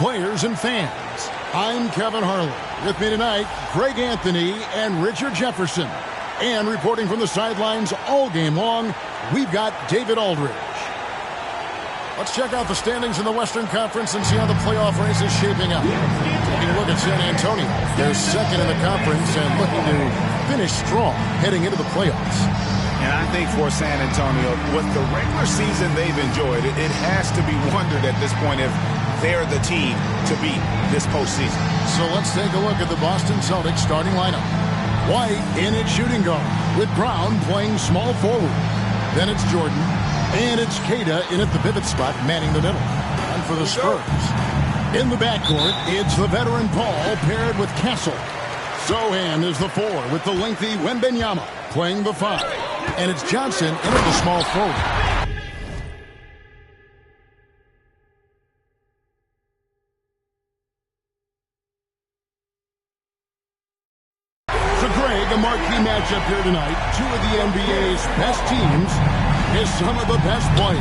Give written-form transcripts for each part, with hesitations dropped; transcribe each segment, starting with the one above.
players and fans. I'm Kevin Harlan. With me tonight, Greg Anthony and Richard Jefferson. And reporting from the sidelines all game long, we've got David Aldridge. Let's check out the standings in the Western Conference and see how the playoff race is shaping up. Taking a look at San Antonio. They're second in the conference and looking to finish strong heading into the playoffs. And I think for San Antonio, with the regular season they've enjoyed, it has to be wondered at this point if they're the team to beat this postseason. So let's take a look at the Boston Celtics starting lineup. White in at shooting guard, with Brown playing small forward. Then it's Jordan, and it's Queta in at the pivot spot, manning the middle. And for the Spurs, in the backcourt, it's the veteran Paul paired with Castle. Sohan is the 4 with the lengthy Wembenyama playing the 5. And it's Johnson in at the small forward. So Greg, a marquee matchup here tonight. Two of the NBA's best teams is some of the best players.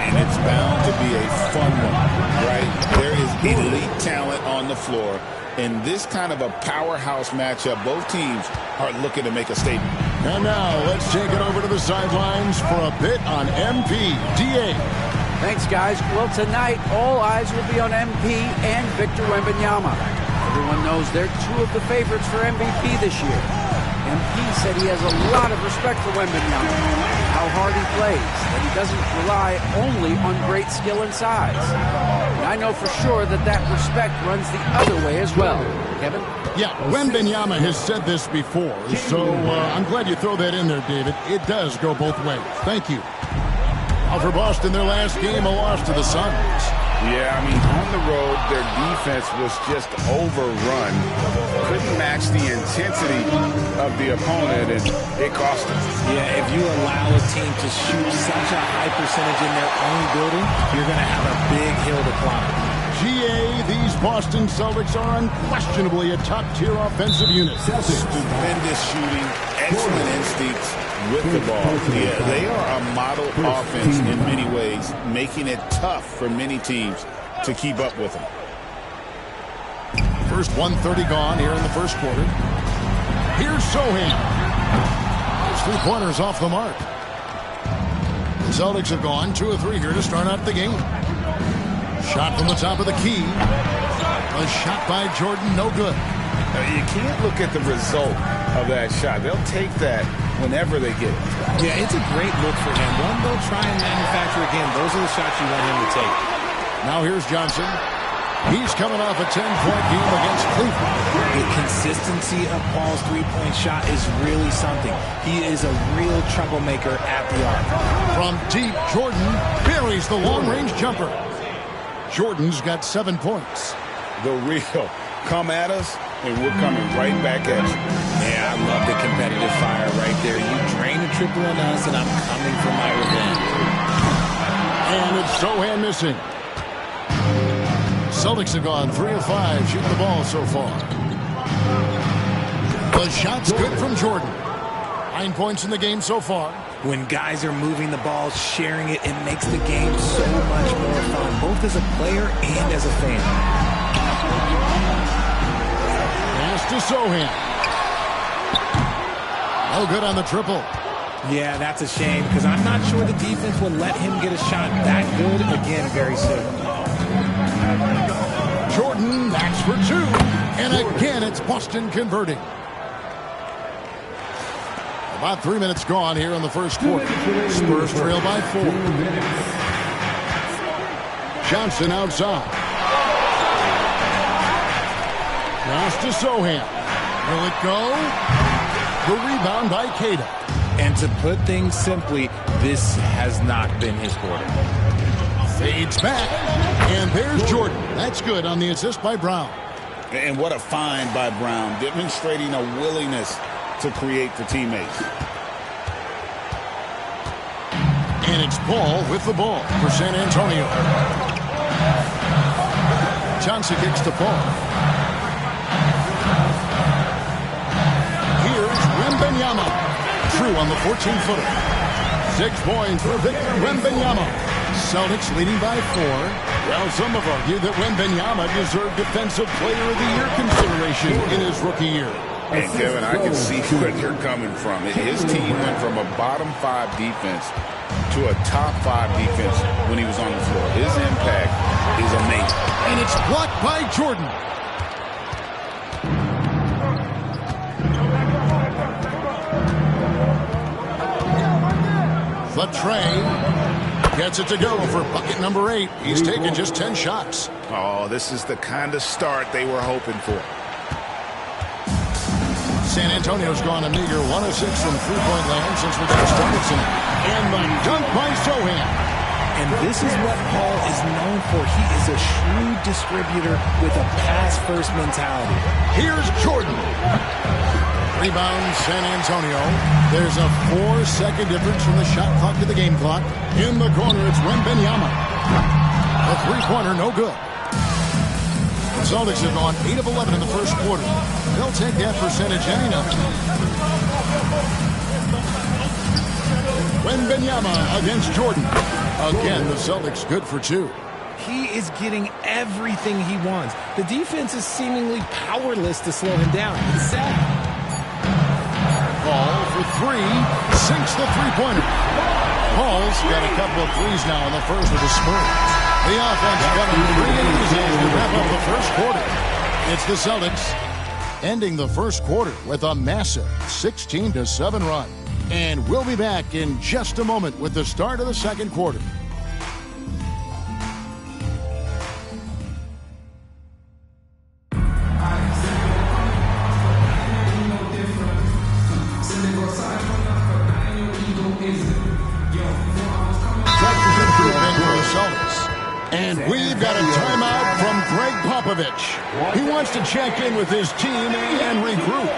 And it's bound to be a fun one, right? There is elite talent on the floor. In this kind of a powerhouse matchup, both teams are looking to make a statement. And now, let's take it over to the sidelines for a bit on MP. DA. Thanks, guys. Well, tonight, all eyes will be on MP and Victor Wembanyama. Everyone knows they're two of the favorites for MVP this year. MP said he has a lot of respect for Wembanyama, how hard he plays, that he doesn't rely only on great skill and size. And I know for sure that that respect runs the other way as well. Kevin? Yeah, Wembanyama has said this before, so I'm glad you throw that in there, David. It does go both ways. Thank you. Now for Boston, their last game, a loss to the Suns. Yeah, I mean, on the road, their defense was just overrun. Couldn't match the intensity of the opponent, and it cost them. Yeah, if you allow a team to shoot such a high percentage in their own building, you're going to have a big hill to climb. GA, these Boston Celtics are unquestionably a top-tier offensive unit. Stupendous shooting, excellent instincts with the ball. Yeah, they are a model offense in many ways, making it tough for many teams to keep up with them. First 1:30 gone here in the first quarter. Here's Sohan. His 3-pointers off the mark. The Celtics have gone 2 of 3 here to start out the game. Shot from the top of the key. A shot by Jordan, no good. You can't look at the result of that shot. They'll take that whenever they get it. Yeah, it's a great look for him. One they'll try and manufacture again. Those are the shots you want him to take. Now here's Johnson. He's coming off a 10-point game against Cleveland. The consistency of Paul's three-point shot is really something. He is a real troublemaker at the arc. From deep, Jordan buries the long-range jumper. Jordan's got 7 points. The real come at us, and we're coming right back at you. Yeah, I love the competitive fire right there. You drain a triple on us, and I'm coming for my revenge. And it's Sohan missing. Celtics have gone 3 of 5 shooting the ball so far. The shot's good from Jordan. 9 points in the game so far. When guys are moving the ball, sharing it, it makes the game so much more fun, both as a player and as a fan. Pass to Sohan. No good on the triple. Yeah, that's a shame because I'm not sure the defense will let him get a shot that good again very soon. Jordan, that's for 2. And again, it's Boston converting. About 3 minutes gone here in the first quarter. Spurs trail by 4. Johnson outside. Pass to Sohan. Will it go? The rebound by Queta. And to put things simply, this has not been his quarter. Fades back. And there's Jordan. That's good on the assist by Brown. And what a find by Brown, demonstrating a willingness to create for teammates. And it's Paul with the ball for San Antonio. Johnson kicks to Paul. Here's Wembanyama. True on the 14-footer. 6 points for Victor Wembanyama. Celtics leading by 4. Well, some have argued that Wembanyama deserved Defensive Player of the Year consideration in his rookie year. And Kevin, I can see where you're coming from. His team went from a bottom 5 defense to a top 5 defense when he was on the floor. His impact is amazing. And it's blocked by Jordan. The Trey gets it to go for bucket number 8. He's taken just 10 shots. Oh, this is the kind of start they were hoping for. San Antonio's gone a meager 1 of 6 from three-point land since we got started tonight. And the dunk by Sohan. And this is what Paul is known for. He is a shrewd distributor with a pass-first mentality. Here's Jordan. Rebound, San Antonio. There's a 4-second difference from the shot clock to the game clock. In the corner, it's Wembanyama. A three-pointer, no good. The Celtics have gone 8 of 11 in the first quarter. They'll take that percentage any night. Wembanyama against Jordan. Again, the Celtics good for 2. He is getting everything he wants. The defense is seemingly powerless to slow him down. It's sad. Paul for 3, sinks the three-pointer. Paul's got a couple of threes now in the first with the Spurs. The offense coming 3 easy to wrap up the first quarter. It's the Celtics ending the first quarter with a massive 16-7 run. And we'll be back in just a moment with the start of the second quarter. And we've got a timeout from Greg Popovich. He wants to check in with his team and regroup.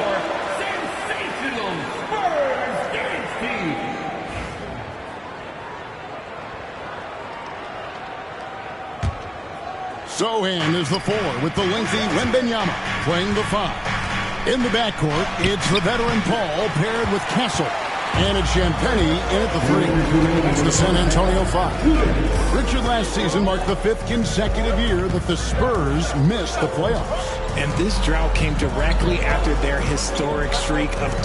Sohan is the 4 with the lengthy Wembanyama playing the 5. In the backcourt, it's the veteran Paul paired with Castle. And it's Champagny in at the 3. It's the San Antonio 5. Richard last season marked the 5th consecutive year that the Spurs missed the playoffs. And this drought came directly after their historic streak of 22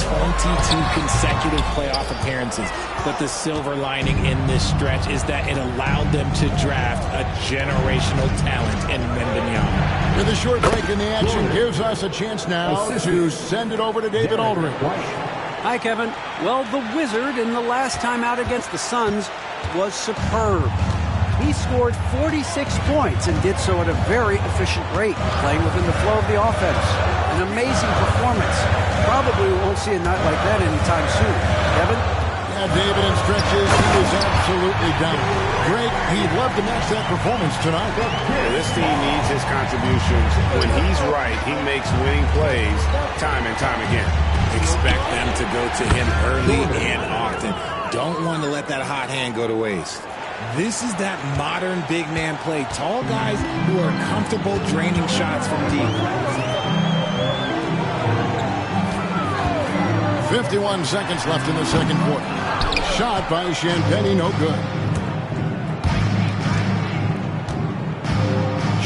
consecutive playoff appearances. But the silver lining in this stretch is that it allowed them to draft a generational talent in Wembanyama. With a short break in the action gives us a chance now to send it over to David Aldridge. Hi, Kevin. Well, the Wizard in the last time out against the Suns was superb. He scored 46 points and did so at a very efficient rate, playing within the flow of the offense. An amazing performance. Probably won't see a night like that anytime soon. Kevin? Yeah, David, in stretches, he was absolutely down. Great. He'd love to match that performance tonight. Yeah, this team needs his contributions. When he's right, he makes winning plays time and time again. Expect them to go to him early and often. Don't want to let that hot hand go to waste. This is that modern big man play. Tall guys who are comfortable draining shots from deep. 51 seconds left in the second quarter. Shot by Champagny, no good.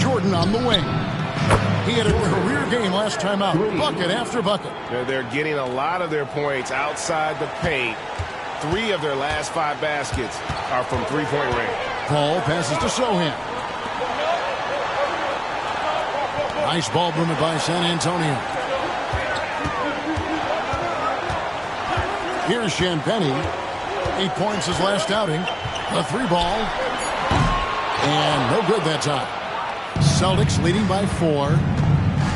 Jordan on the wing. He had a career game last time out. Bucket after bucket. They're getting a lot of their points outside the paint. 3 of their last 5 baskets are from three-point range. Paul passes to Sohan. Nice ball movement by San Antonio. Here's Champagny. 8 points his last outing. A 3-ball. And no good that time. Celtics leading by 4.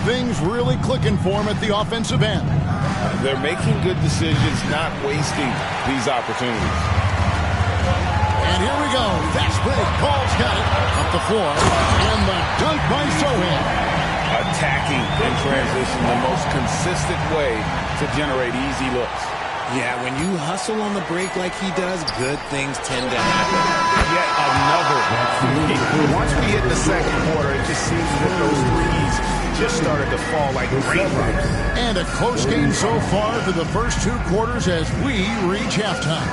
Things really clicking for him at the offensive end. They're making good decisions, not wasting these opportunities. And here we go. Fast break. Paul's got it. Up the floor. And the dunk by Sohan. Attacking in transition, the most consistent way to generate easy looks. Yeah, when you hustle on the break like he does, good things tend to happen. Yet another. Once we hit the second quarter, it just seems that those threes just started to fall like raindrops. And a close game so far for the first 2 quarters as we reach halftime.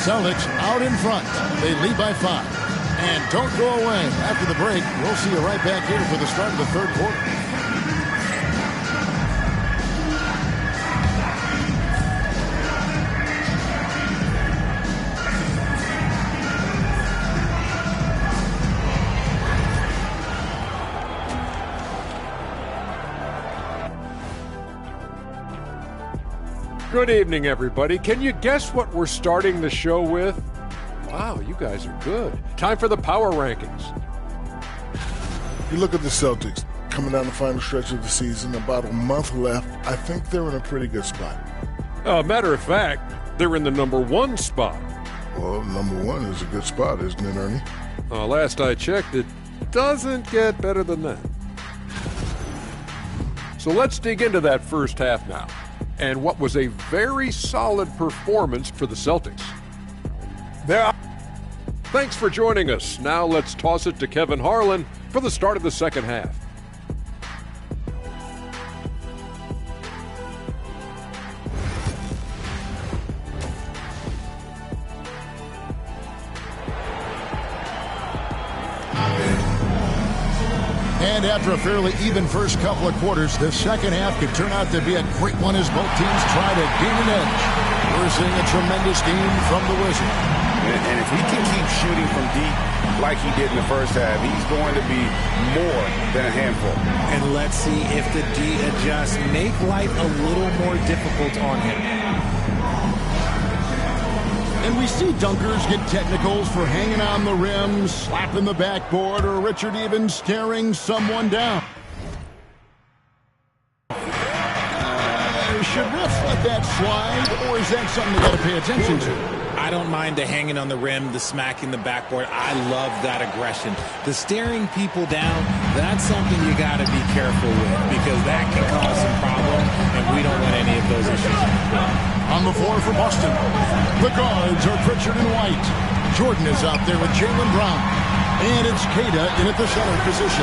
Celtics out in front. They lead by 5. And don't go away. After the break, we'll see you right back here for the start of the third quarter. Good evening, everybody. Can you guess what we're starting the show with? Wow, you guys are good. Time for the power rankings. You look at the Celtics coming down the final stretch of the season, about a month left. I think they're in a pretty good spot. Matter of fact, they're in the number 1 spot. Well, number 1 is a good spot, isn't it, Ernie? Last I checked, it doesn't get better than that. So let's dig into that first half now, and what was a very solid performance for the Celtics. Thanks for joining us. Now let's toss it to Kevin Harlan for the start of the second half. And after a fairly even first couple of quarters, the second half could turn out to be a great one as both teams try to gain an edge. We're seeing a tremendous game from the Wizards. And if he can keep shooting from deep like he did in the first half, he's going to be more than a handful. And let's see if the D adjusts, make life a little more difficult on him. And we see dunkers get technicals for hanging on the rim, slapping the backboard, or Richard even staring someone down. Should refs let that slide, or is that something they got to pay attention to? I don't mind the hanging on the rim, the smacking the backboard. I love that aggression. The staring people down, that's something you got to be careful with, because that can cause some problems, and we don't want any of those issues. On the floor for Boston, the guards are Pritchard and White. Jordan is out there with Jaylen Brown. And it's Queta in at the center position.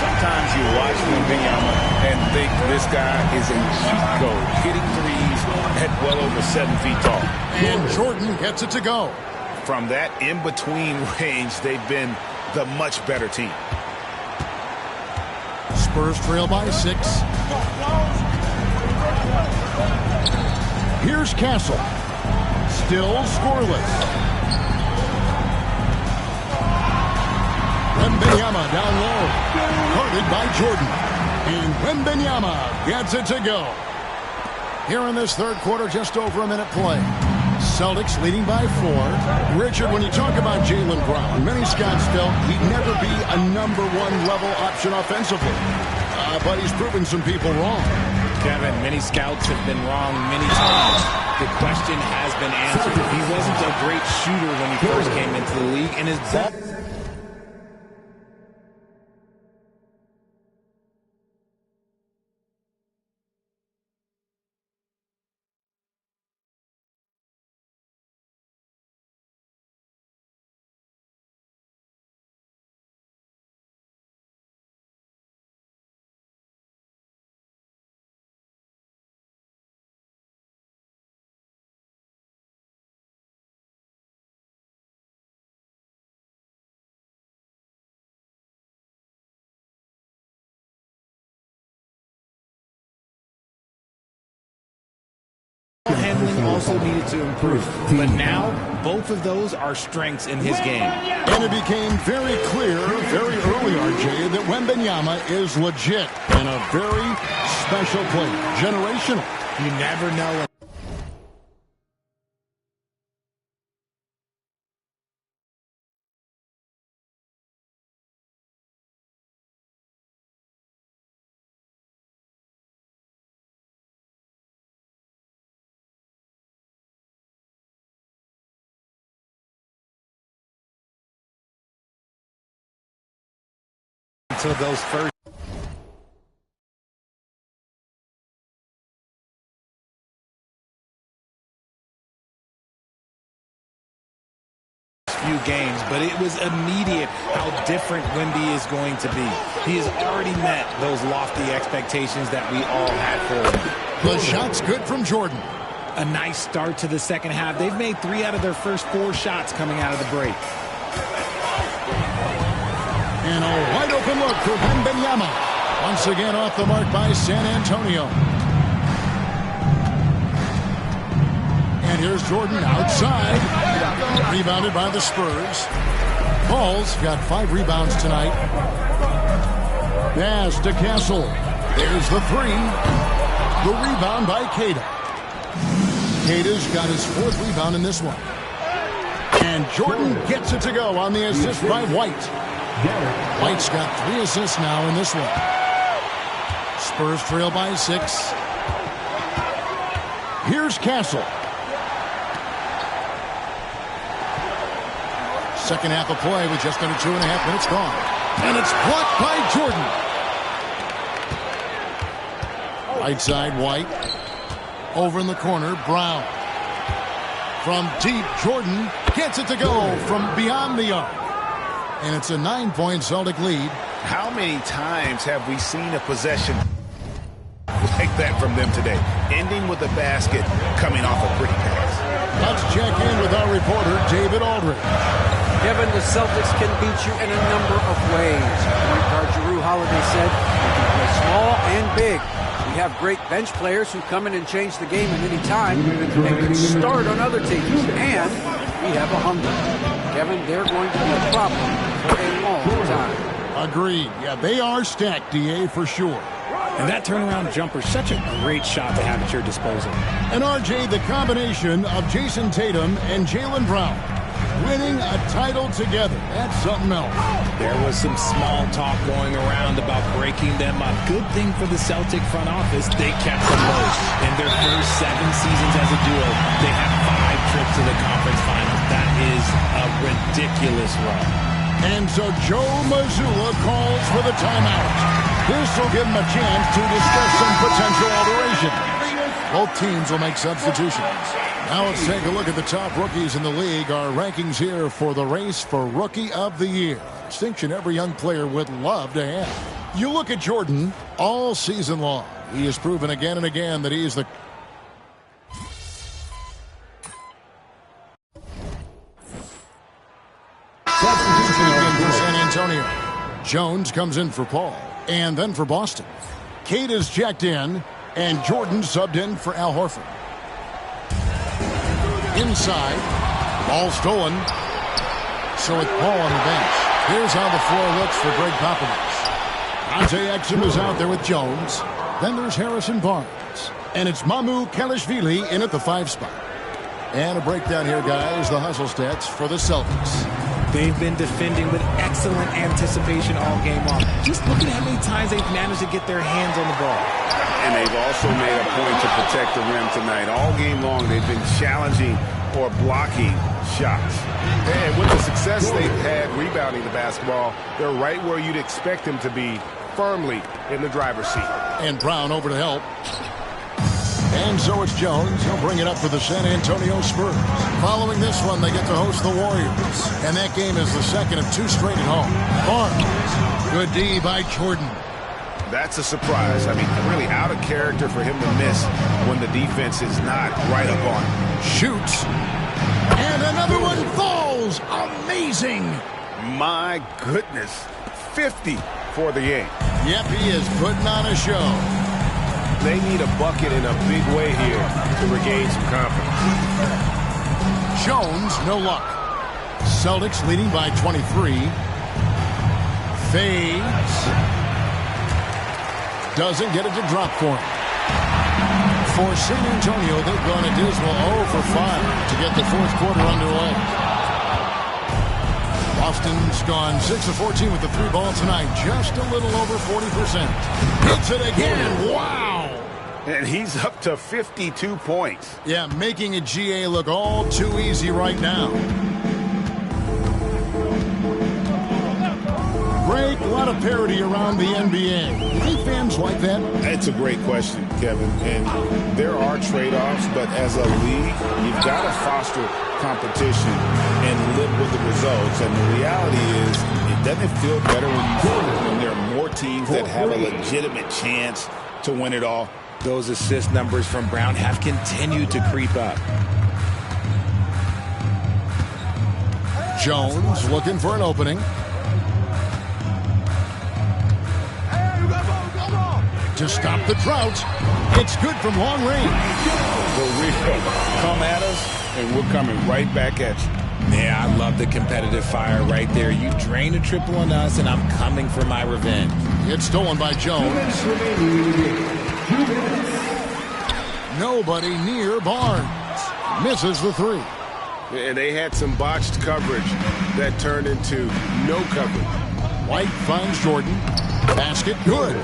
Sometimes you watch Wembanyama and think this guy is a cheat code, hitting threes at well over 7 feet tall. And Jordan gets it to go. From that in-between range, they've been the much better team. Spurs trail by 6. Here's Castle. Still scoreless. Wembanyama down low. Guarded by Jordan. And Wembanyama gets it to go. Here in this third quarter, just over a minute play. Celtics leading by 4. Richard, when you talk about Jaylen Brown, many scouts felt he'd never be a number 1 level option offensively. But he's proven some people wrong. Kevin, many scouts have been wrong many times. The question has been answered. He wasn't a great shooter when he first came into the league, and his ball... handling also needed to improve. But now, both of those are strengths in his game. And it became very clear, very early, RJ, that Wembanyama is legit and a very special player. Generational. You never know. Until those first few games, but it was immediate how different Wemby is going to be. He has already met those lofty expectations that we all had for him. The shot's good from Jordan. A nice start to the second half. They've made 3 out of their first 4 shots coming out of the break. And a wide open look for Wembanyama. Once again off the mark by San Antonio. And here's Jordan outside. Rebounded by the Spurs. Paul's got 5 rebounds tonight. Pass to Castle. There's the 3. The rebound by Queta. Queta's got his 4th rebound in this one. And Jordan gets it to go on the assist by White. White's got 3 assists now in this one. Spurs trail by 6. Here's Castle. Second half of play with just under 2.5 minutes gone. And it's blocked by Jordan. Right side, White. Over in the corner, Brown. From deep, Jordan gets it to go from beyond the arc. And it's a 9-point Celtic lead. How many times have we seen a possession like that from them today? Ending with a basket, coming off a pretty pass. Let's check in with our reporter, David Aldridge. Kevin, the Celtics can beat you in a number of ways. Point guard Jrue Holiday said we can play small and big. We have great bench players who come in and change the game at any time and can start on other teams. And we have a hunger. Kevin, they're going to be a problem for a long time. Agreed. Yeah, they are stacked, DA, for sure. And that turnaround jumper, such a great shot to have at your disposal. And RJ, the combination of Jason Tatum and Jaylen Brown winning a title together. That's something else. There was some small talk going around about breaking them up. Good thing for the Celtic front office, they kept them close. In their first 7 seasons as a duo, they had 5 trips to the conference finals. That is a ridiculous run. And so Joe Mazzulla calls for the timeout. This will give him a chance to discuss some potential alterations. Both teams will make substitutions. Now let's take a look at the top rookies in the league. Our rankings here for the race for Rookie of the Year. Distinction every young player would love to have. You look at Jordan all season long. He has proven again and again that he is the for San Antonio. Jones comes in for Paul and then for Boston. Kate is checked in and Jordan subbed in for Al Horford. Inside, ball stolen. So it's Paul on the bench. Here's how the floor looks for Greg Popovich. Ante Exum is out there with Jones. Then there's Harrison Barnes. And it's Mamu Kelishvili in at the 5 spot. And a breakdown here, guys. The hustle stats for the Celtics. They've been defending with excellent anticipation all game long. Just look at how many times they've managed to get their hands on the ball. And they've also made a point to protect the rim tonight. All game long, they've been challenging or blocking shots. And with the success they've had rebounding the basketball, they're right where you'd expect them to be, firmly in the driver's seat. And Brown over to help. And so it's Jones. He'll bring it up for the San Antonio Spurs. Following this one, they get to host the Warriors. And that game is the second of 2 straight at home. Barnes. Good D by Jordan. That's a surprise. I mean, really out of character for him to miss when the defense is not right up on him. Shoots. And another one falls. Amazing. My goodness. 50 for the game. Yep, he is putting on a show. They need a bucket in a big way here to regain some confidence. Jones, no luck. Celtics leading by 23. Fades. Doesn't get it to drop for him. For San Antonio, they've gone a dismal 0 for 5 to get the 4th quarter underway. Boston's gone 6 of 14 with the 3 ball tonight. Just a little over 40%. Hits it again. Wow. And he's up to 52 points. Yeah, making a GA look all too easy right now. Greg, a lot of parity around the NBA. Do you think fans like that? That's a great question, Kevin. And there are trade-offs, but as a league, you've got to foster competition and live with the results. And the reality is, it doesn't feel better when there are more teams that have a legitimate chance to win it all. Those assist numbers from Brown have continued to creep up. Jones looking for an opening. to stop the drought. It's good from long range. For real. Come at us, and we're coming right back at you. Yeah, I love the competitive fire right there. You drain a triple on us, and I'm coming for my revenge. It's stolen by Jones. Nobody near Barnes. Misses the three. And they had some botched coverage that turned into no coverage. White finds Jordan. Basket good.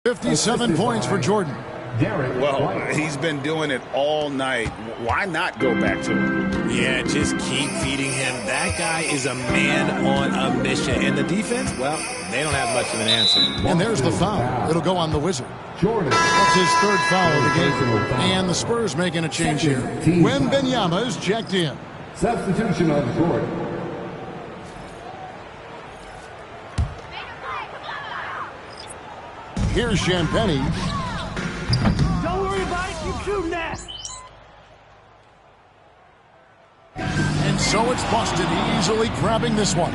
57 points for Jordan. Well, he's been doing it all night. Why not go back to him? Yeah, just keep feeding him. That guy is a man on a mission. And the defense, well, they don't have much of an answer. And there's the foul. It'll go on the Wizard. That's his third foul of the game. And the Spurs making a change here. Wembanyama is checked in. Substitution on the court. Here's Champagny. Don't worry about it. Keep shooting that. And so it's Boston easily grabbing this one.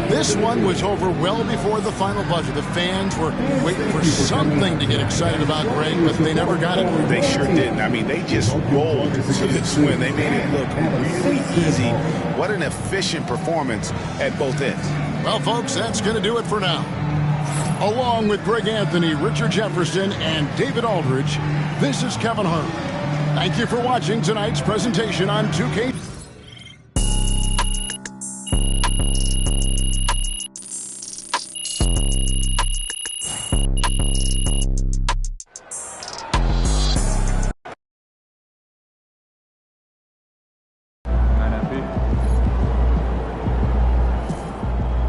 This one was over well before the final buzzer. The fans were waiting for something to get excited about, Greg, but they never got it. They sure didn't. I mean, they just rolled to this win. They made it look really easy. What an efficient performance at both ends. Well, folks, that's going to do it for now. Along with Greg Anthony, Richard Jefferson, and David Aldridge, this is Kevin Harlan. Thank you for watching tonight's presentation on 2K.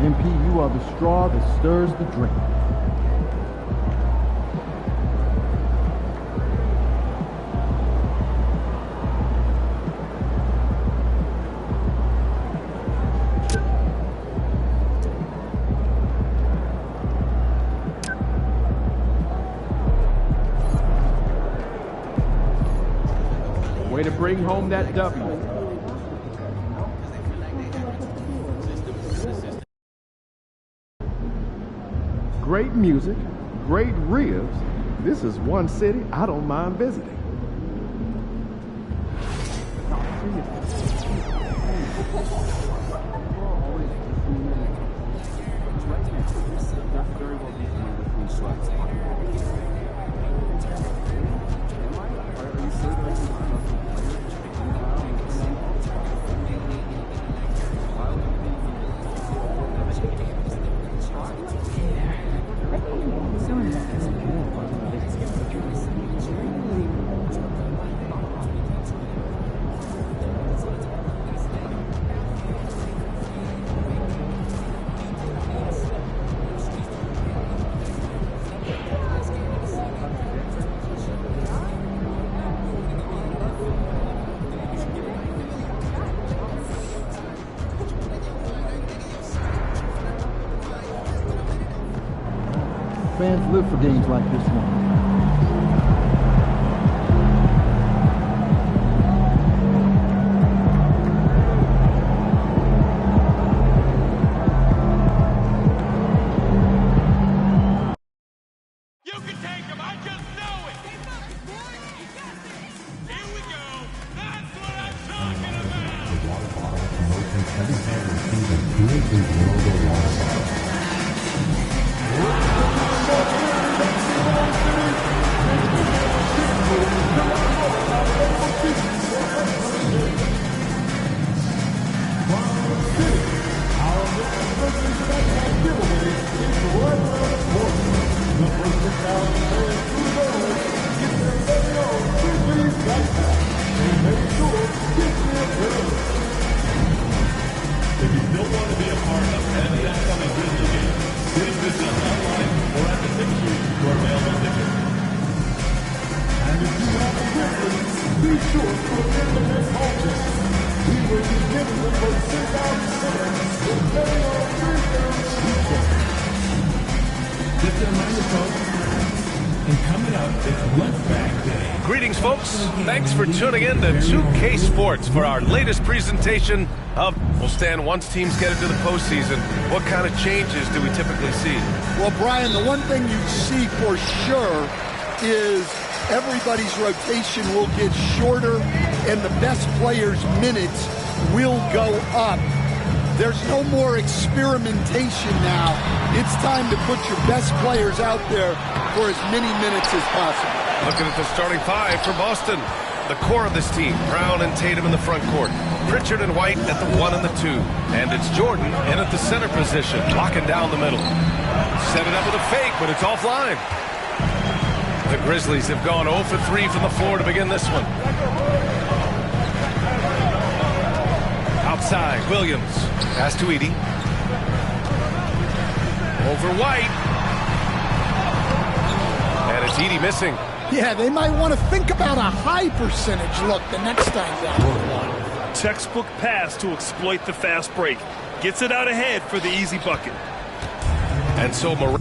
MP, you are the straw that stirs the drink. Way to bring home that W. Great music, great ribs. This is one city I don't mind visiting. Fans live for games like this one. You can take him. I just know it. Here we go. That's what I'm talking If you still want to be a part of any upcoming Grizzly game, please visit us online or at the ticket booth for available tickets. And if you have a Grizzly, be sure to attend the next home game. We will be giving them for $6,000 with very own weekend. Just a reminder, folks, and coming up, it's Lunch Bag Day. Greetings, folks. Thanks for tuning in to 2K Sports for our latest presentation of, well, Stan, once teams get into the postseason, what kind of changes do we typically see? Well, Brian, the one thing you see for sure is everybody's rotation will get shorter and the best players' minutes will go up. There's no more experimentation now. It's time to put your best players out there for as many minutes as possible. Looking at the starting five for Boston. The core of this team, Brown and Tatum in the front court. Pritchard and White at the 1 and the 2. And it's Jordan in at the center position, locking down the middle. Set it up with a fake, but it's offline. The Grizzlies have gone 0 for 3 from the floor to begin this one. Outside, Williams. Pass to Edey. Over White. And it's Edey missing. Yeah, they might want to think about a high percentage look the next time down the line. Textbook pass to exploit the fast break. Gets it out ahead for the easy bucket. And so Moran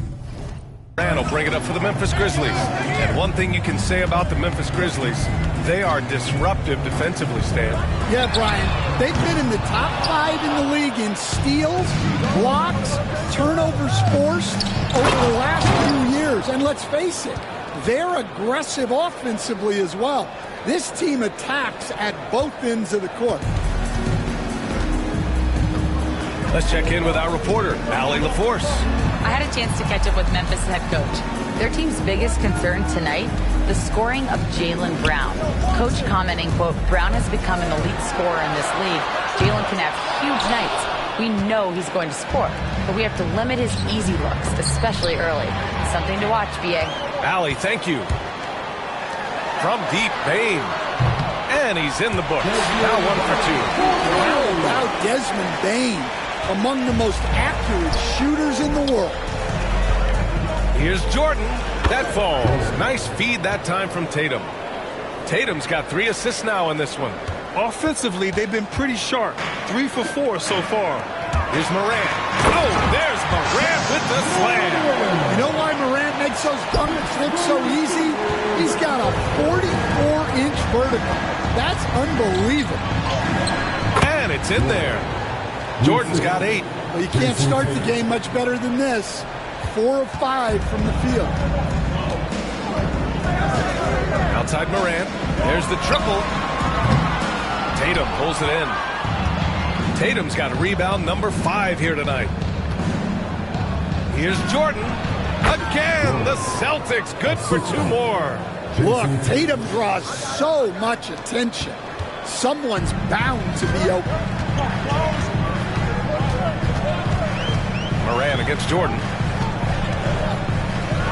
will bring it up for the Memphis Grizzlies. And one thing you can say about the Memphis Grizzlies, they are disruptive defensively, Stan. Yeah, Brian, they've been in the top 5 in the league in steals, blocks, turnovers forced over the last few years. And let's face it, they're aggressive offensively as well. This team attacks at both ends of the court. Let's check in with our reporter, Allie LaForce. I had a chance to catch up with Memphis head coach. Their team's biggest concern tonight, the scoring of Jaylen Brown. Coach commenting, quote, Brown has become an elite scorer in this league. Jaylen can have huge nights. We know he's going to score, but we have to limit his easy looks, especially early. Something to watch, BA. Allie, thank you. From deep, Bane. And he's in the books. Now 1 for 2. How about Desmond Bane? Among the most accurate shooters in the world. Here's Jordan. That falls. Nice feed that time from Tatum. Tatum's got 3 assists now in this one. Offensively, they've been pretty sharp. 3 for 4 so far. Here's Morant. Oh, there's Morant with the slam. You know why Morant makes those buckets look so easy? He's got a 44-inch vertical. That's unbelievable. And it's in there. Jordan's got 8. Well, you can't start the game much better than this. 4 of 5 from the field. Outside Morant. There's the triple. Tatum pulls it in. Tatum's got rebound number 5 here tonight. Here's Jordan. Again, the Celtics good for 2 more. Look, Tatum draws so much attention. Someone's bound to be open. Morant against Jordan.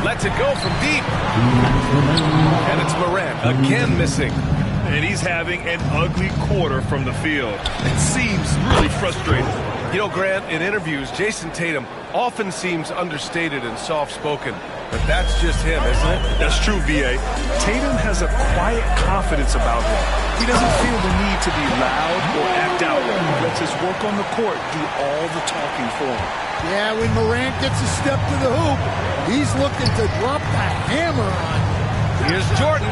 Lets it go from deep. And it's Morant again missing. And he's having an ugly quarter from the field. It seems really frustrating. You know, Grant, in interviews, Jason Tatum often seems understated and soft-spoken. But that's just him, isn't it? That's true, V.A. Tatum has a quiet confidence about him. He doesn't feel the need to be loud or act out. He lets his work on the court do all the talking for him. Yeah, when Morant gets a step to the hoop, he's looking to drop the hammer on him. Here's Jordan.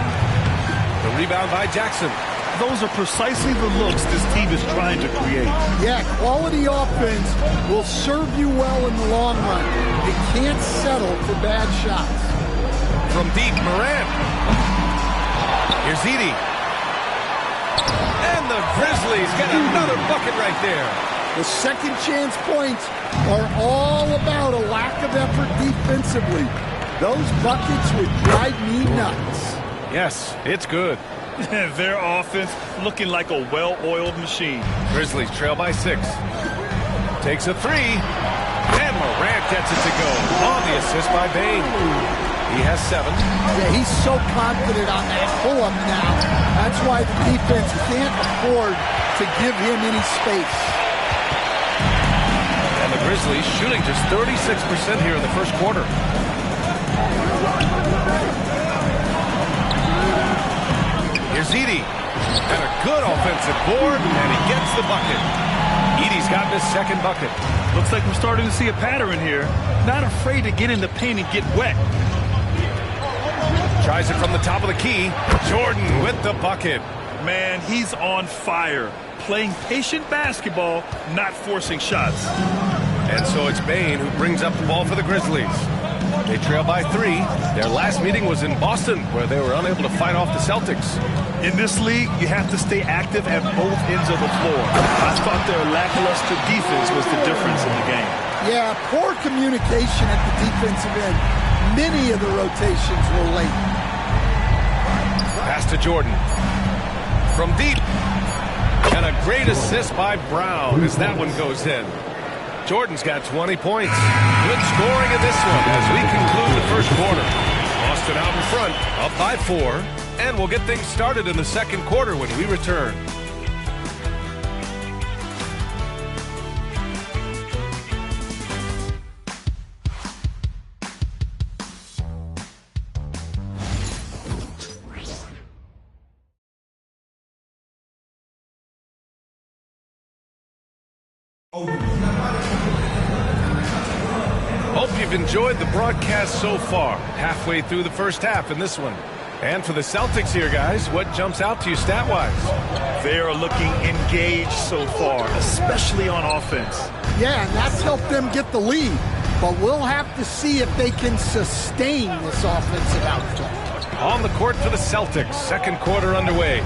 The rebound by Jackson. Those are precisely the looks this team is trying to create. Yeah, quality offense will serve you well in the long run. You can't settle for bad shots. From deep, Morant. Here's Edey. And the Grizzlies get another bucket right there. The second chance points are all about a lack of effort defensively. Those buckets would drive me nuts. Yes, it's good. Their offense looking like a well-oiled machine. Grizzlies trail by 6. Takes a 3. And Morant gets it to go. On the assist by Bane. He has 7. Yeah, he's so confident on that pull-up now. That's why the defense can't afford to give him any space. And the Grizzlies shooting just 36% here in the first quarter. Here's Edey. And a good offensive board, and he gets the bucket. Edey's gotten his second bucket. Looks like we're starting to see a pattern here. Not afraid to get in the paint and get wet. Tries it from the top of the key. Jordan with the bucket. Man, he's on fire. Playing patient basketball, not forcing shots. And so it's Bane who brings up the ball for the Grizzlies. They trail by 3. Their last meeting was in Boston, where they were unable to fight off the Celtics. In this league, you have to stay active at both ends of the floor. I thought their lackluster defense was the difference in the game. Yeah, poor communication at the defensive end. Many of the rotations were late. Pass to Jordan. From deep. And a great assist by Brown as that one goes in. Jordan's got 20 points. Good scoring in this one as we conclude the first quarter. Boston Boston out in front, up by 4. And we'll get things started in the second quarter when we return. Hope you've enjoyed the broadcast so far. Halfway through the first half in this one. And for the Celtics here, guys, what jumps out to you stat-wise? They are looking engaged so far, especially on offense. Yeah, and that's helped them get the lead. But we'll have to see if they can sustain this offensive output. On the court for the Celtics, second quarter underway.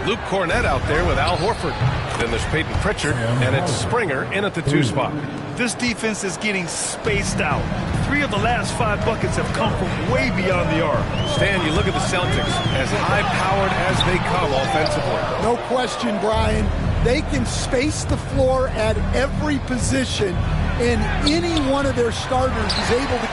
Luke Cornett out there with Al Horford. Then there's Peyton Pritchard, and it's Springer in at the 2 spot. This defense is getting spaced out. 3 of the last 5 buckets have come from way beyond the arc. Stan, you look at the Celtics, as high-powered as they come offensively. No question, Brian. They can space the floor at every position, and any one of their starters is able to...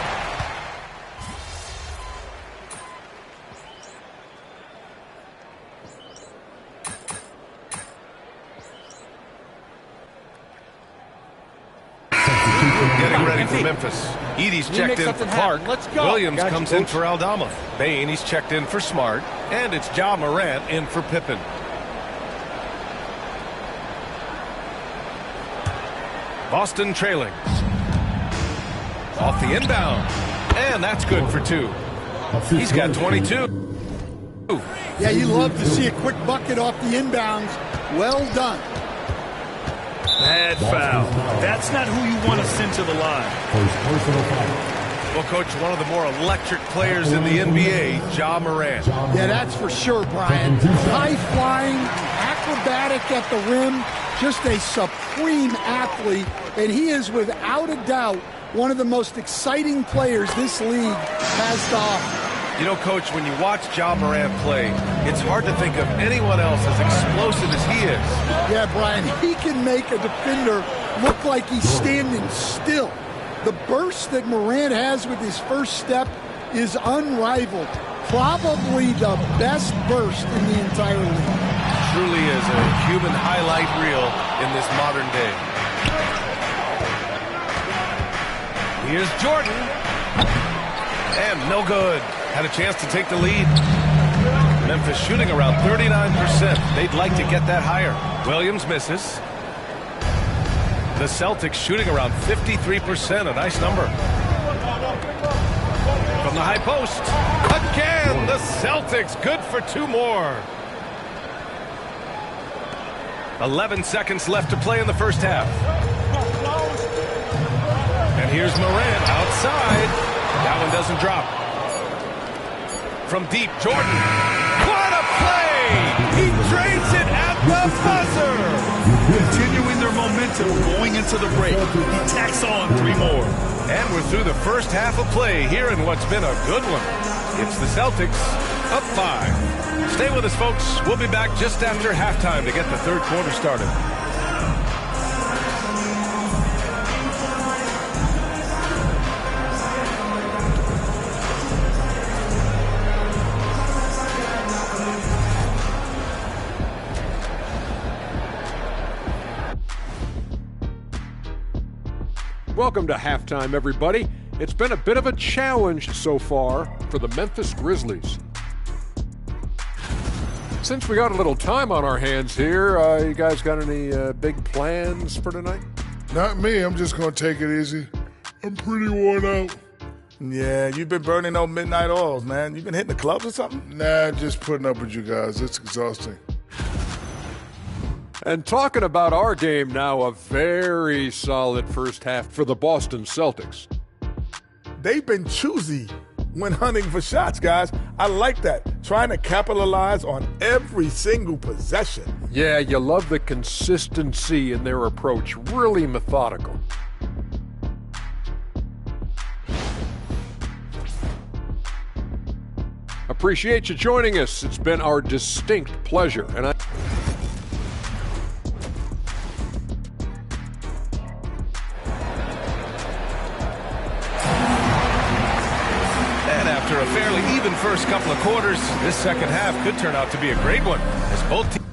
Getting ready for Memphis. Edie's checked in for Clark. Let's go. Williams comes in for Aldama. Bane, he's checked in for Smart. And it's Ja Morant in for Pippen. Boston trailing. Off the inbound. And that's good for 2. He's got 22. Yeah, you love to see a quick bucket off the inbounds. Well done. Bad foul. That's not who you want to send to the line. Well, Coach, one of the more electric players in the NBA, Ja Morant. Yeah, that's for sure, Brian. High-flying, acrobatic at the rim, just a supreme athlete, and he is without a doubt one of the most exciting players this league has to offer. You know, Coach, when you watch Ja Morant play, it's hard to think of anyone else as explosive as he is. Yeah, Brian, he can make a defender look like he's standing still. The burst that Morant has with his first step is unrivaled. Probably the best burst in the entire league. Truly is a human highlight reel in this modern day. Here's Jordan. And no good. Had a chance to take the lead. Memphis shooting around 39%. They'd like to get that higher. Williams misses. The Celtics shooting around 53%. A nice number. From the high post. Again, the Celtics good for 2 more. 11 seconds left to play in the first half. And here's Morant outside. That one doesn't drop. From deep, Jordan. What a play! He drains it at the buzzer! Continuing their momentum going into the break. He tacks on 3 more. And we're through the first half of play here in what's been a good one. It's the Celtics up 5. Stay with us, folks. We'll be back just after halftime to get the third quarter started. Welcome to halftime, everybody. It's been a bit of a challenge so far for the Memphis Grizzlies. Since we got a little time on our hands here, you guys got any big plans for tonight? Not me. I'm just going to take it easy. I'm pretty worn out. Yeah, you've been burning those midnight oils, man. You been hitting the clubs or something? Nah, just putting up with you guys. It's exhausting. And talking about our game now, a very solid first half for the Boston Celtics. They've been choosy when hunting for shots, guys. I like that. Trying to capitalize on every single possession. Yeah, you love the consistency in their approach. Really methodical. Appreciate you joining us. It's been our distinct pleasure. After a fairly even first couple of quarters, this second half could turn out to be a great one as both teams.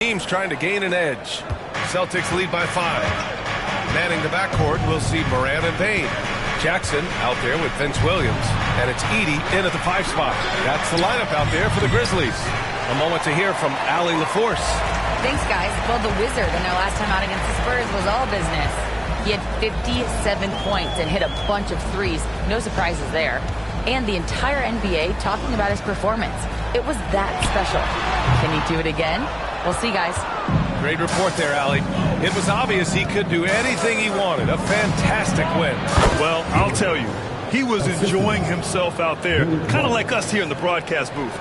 Teams trying to gain an edge. Celtics lead by 5. Manning the backcourt, we'll see Moran and Payne. Jackson out there with Vince Williams, and it's Edey in at the 5 spot. That's the lineup out there for the Grizzlies. A moment to hear from Allie LaForce. Thanks, guys. Well, the Wizard in their last time out against the Spurs was all business. He had 57 points and hit a bunch of threes. No surprises there. And the entire NBA talking about his performance. It was that special. Can he do it again? We'll see, guys. Great report there, Allie. It was obvious he could do anything he wanted. A fantastic win. Well, I'll tell you, he was enjoying himself out there, kind of like us here in the broadcast booth.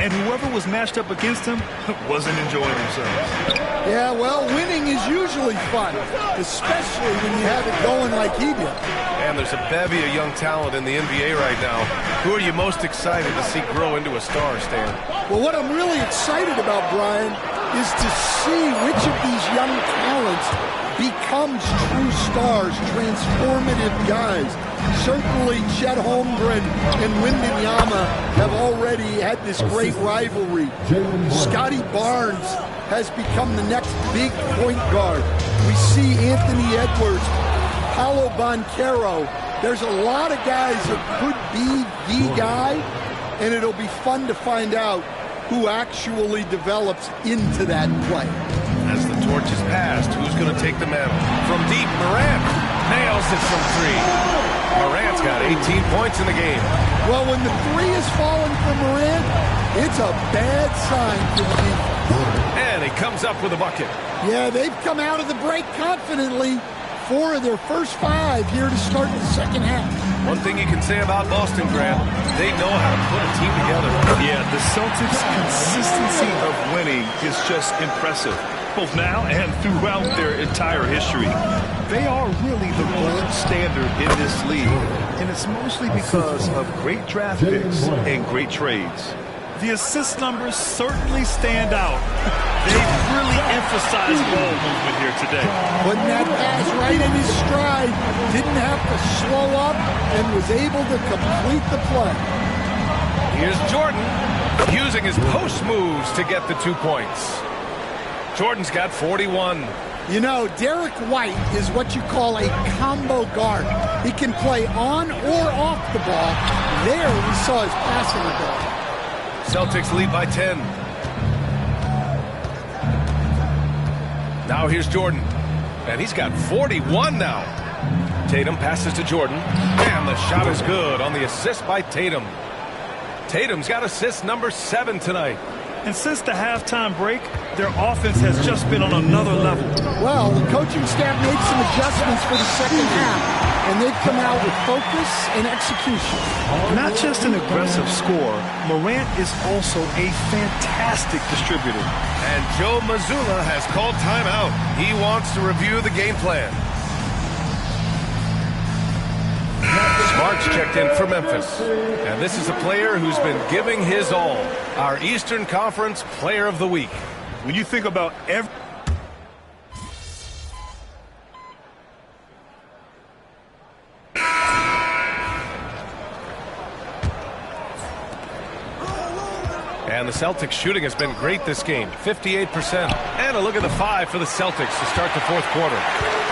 And whoever was matched up against him wasn't enjoying themselves. Yeah, well, winning is usually fun, especially when you have it going like he did. And there's a bevy of young talent in the NBA right now. Who are you most excited to see grow into a star, Stan? Well, what I'm really excited about, Brian, is to see which of these young talents becomes true stars, transformative guys. Certainly, Chet Holmgren and Wembanyama have already had this great rivalry. Scotty Barnes has become the next big point guard. We see Anthony Edwards, Paolo Banchero. There's a lot of guys that could be the guy, and it'll be fun to find out who actually develops into that play. As the torch is passed, who's going to take the mantle? From deep, Morant nails misses from three. Morant's got 18 points in the game. Well, when the three is falling for Morant, it's a bad sign for the defense. And he comes up with a bucket. Yeah, they've come out of the break confidently. 4 of their first 5 here to start the second half. One thing you can say about Boston, Grant, they know how to put a team together. Yeah, the Celtics' consistency of winning is just impressive, both now and throughout their entire history. They are really the gold standard in this league, and it's mostly because of great draft picks and great trades. The assist numbers certainly stand out. They've really emphasized ball movement here today. Putting that pass right in his stride, didn't have to slow up, and was able to complete the play. Here's Jordan, using his post moves to get the 2 points. Jordan's got 41. You know, Derek White is what you call a combo guard. He can play on or off the ball. There we saw his passing ability. Celtics lead by 10. Now here's Jordan. And he's got 41 now. Tatum passes to Jordan. And the shot is good on the assist by Tatum. Tatum's got assist number 7 tonight. And since the halftime break, their offense has just been on another level. Well, the coaching staff made some adjustments for the second half, and they've come out with focus and execution. Not just an aggressive scorer, Morant is also a fantastic distributor. And Joe Mazzulla has called timeout. He wants to review the game plan. Smart's checked in for Memphis. And this is a player who's been giving his all. Our Eastern Conference Player of the Week. When you think about every... And the Celtics shooting has been great this game, 58%. And a look at the 5 for the Celtics to start the 4th quarter.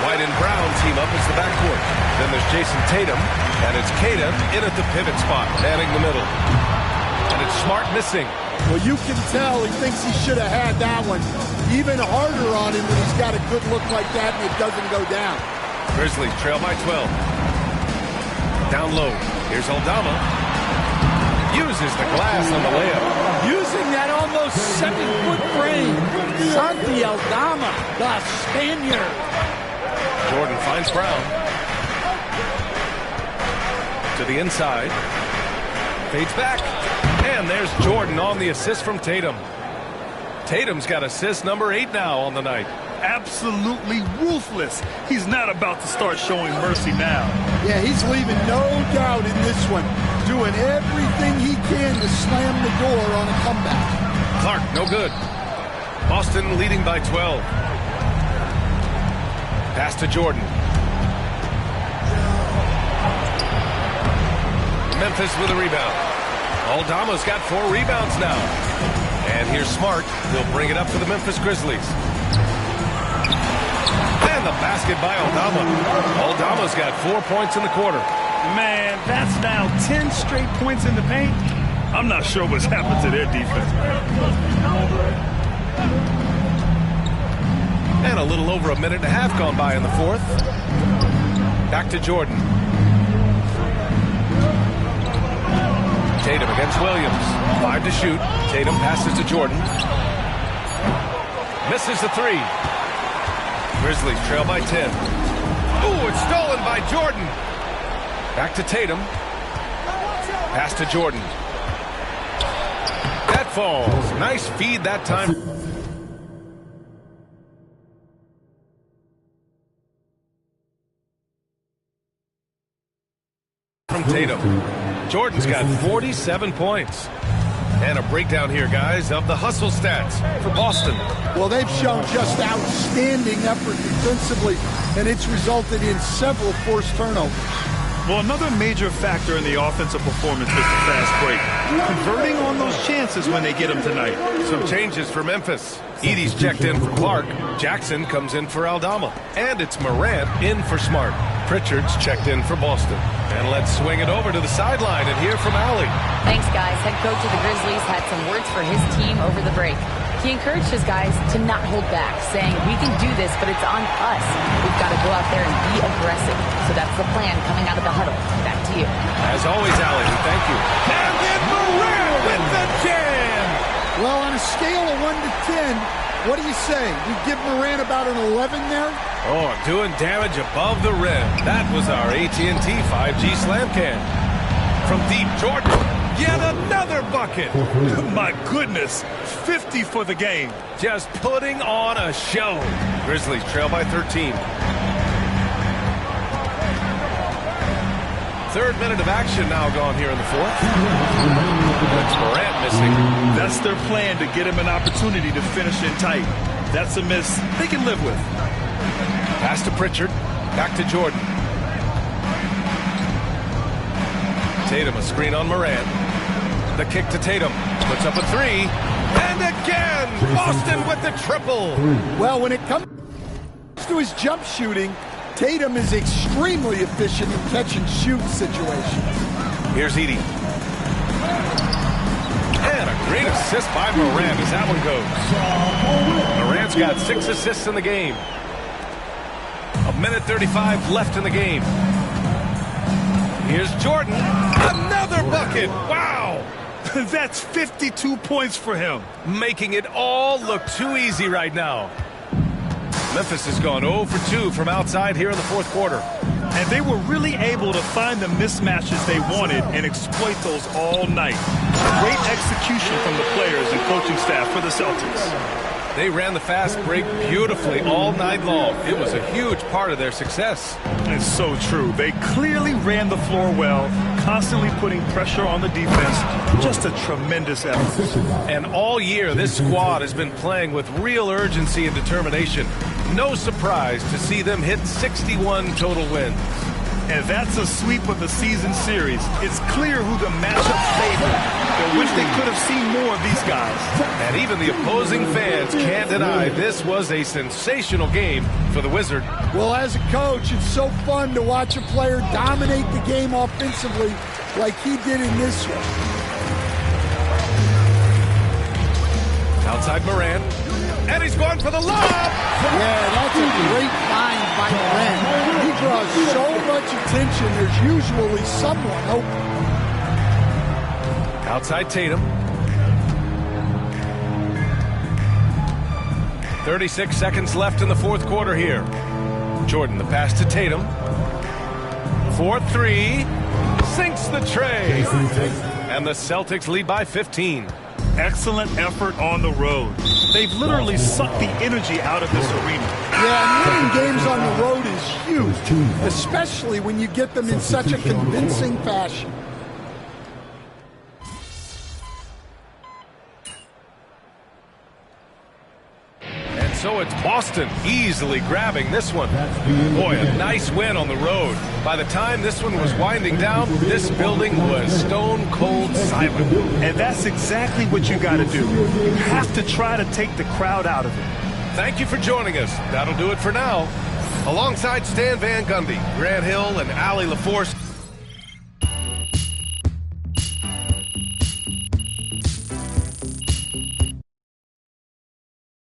White and Brown team up as the backcourt. Then there's Jason Tatum, and it's Keita in at the pivot spot, manning the middle. And it's Smart missing. Well, you can tell he thinks he should have had that one. Even harder on him when he's got a good look like that and it doesn't go down. Grizzlies trail by 12. Down low. Here's Aldama. Uses the glass on the layup. Using that almost 7-foot frame. Santi Aldama, the Spaniard. Jordan finds Brown. To the inside. Fades back. And there's Jordan on the assist from Tatum. Tatum's got assist number 8 now on the night. Absolutely ruthless. He's not about to start showing mercy now. Yeah, he's leaving no doubt in this one. Doing everything he can to slam the door on a comeback. Clark, no good. Boston leading by 12. Pass to Jordan. Memphis with a rebound. Aldama's got 4 rebounds now. And here's Smart. He'll bring it up for the Memphis Grizzlies. And the basket by Aldama. Aldama's got 4 points in the quarter. Man, that's now 10 straight points in the paint. I'm not sure what's happened to their defense. And a little over a minute and a half gone by in the 4th. Back to Jordan. Tatum against Williams. 5 to shoot. Tatum passes to Jordan. Misses the 3. Grizzlies trail by 10. Ooh, it's stolen by Jordan. Back to Tatum. Pass to Jordan. That falls. Nice feed that time. From Tatum. Jordan's got 47 points. And a breakdown here, guys, of the hustle stats for Boston. Well, they've shown just outstanding effort defensively, and it's resulted in several forced turnovers. Well, another major factor in the offensive performance was the fast break. Converting on those chances when they get them tonight. Some changes for Memphis. Edie's checked in for Clark. Jackson comes in for Aldama. And it's Morant in for Smart. Pritchard's checked in for Boston. And let's swing it over to the sideline and hear from Allie. Thanks, guys. Head coach of the Grizzlies had some words for his team over the break. He encouraged his guys to not hold back, saying, "We can do this, but it's on us. We've got to go out there and be aggressive." So that's the plan coming out of the huddle. Back to you. As always, Allie, thank you. And then Morant with the jam! Well, on a scale of 1 to 10, what do you say? We give Morant about an 11 there? Oh, doing damage above the rim. That was our AT&T 5G slam can. From deep, Jordan. Yet another bucket. My goodness, 50 for the game. Just putting on a show. Grizzlies trail by 13. Third minute of action now gone here in the fourth. That's Morant missing. That's their plan, to get him an opportunity to finish in tight. That's a miss they can live with. Pass to Pritchard. Back to Jordan. Tatum, a screen on Morant. The kick to Tatum. Puts up a three. And again, Boston with the triple. Well, when it comes to his jump shooting, Tatum is extremely efficient in catch-and-shoot situations. Here's Edey. And a great assist by Morant as that one goes. Morant's got 6 assists in the game. 1:35 left in the game. Here's Jordan. Another bucket. Wow. That's 52 points for him. Making it all look too easy right now. Memphis has gone 0 for 2 from outside here in the fourth quarter. And they were really able to find the mismatches they wanted and exploit those all night. Great execution from the players and coaching staff for the Celtics. They ran the fast break beautifully all night long. It was a huge part of their success. It's so true. They clearly ran the floor well, constantly putting pressure on the defense. Just a tremendous effort. And all year, this squad has been playing with real urgency and determination. No surprise to see them hit 61 total wins. And that's a sweep of the season series. It's clear who the matchup favored. I wish they could have seen more of these guys. And even the opposing fans can't deny this was a sensational game for the Wizard. Well, as a coach, it's so fun to watch a player dominate the game offensively like he did in this one. Outside Morant. And he's going for the lob. Yeah, that's a great find by Morant. He draws so much attention, there's usually someone open. Outside Tatum. 36 seconds left in the fourth quarter here. Jordan, the pass to Tatum. 4-3. Sinks the tray. And the Celtics lead by 15. Excellent effort on the road. They've literally sucked the energy out of this arena. Yeah, and winning games on the road is huge, especially when you get them in such a convincing fashion. So it's Boston easily grabbing this one. Boy, a nice win on the road. By the time this one was winding down, this building was stone cold silent. And that's exactly what you got to do. You have to try to take the crowd out of it. Thank you for joining us. That'll do it for now. Alongside Stan Van Gundy, Grant Hill, and Allie LaForce.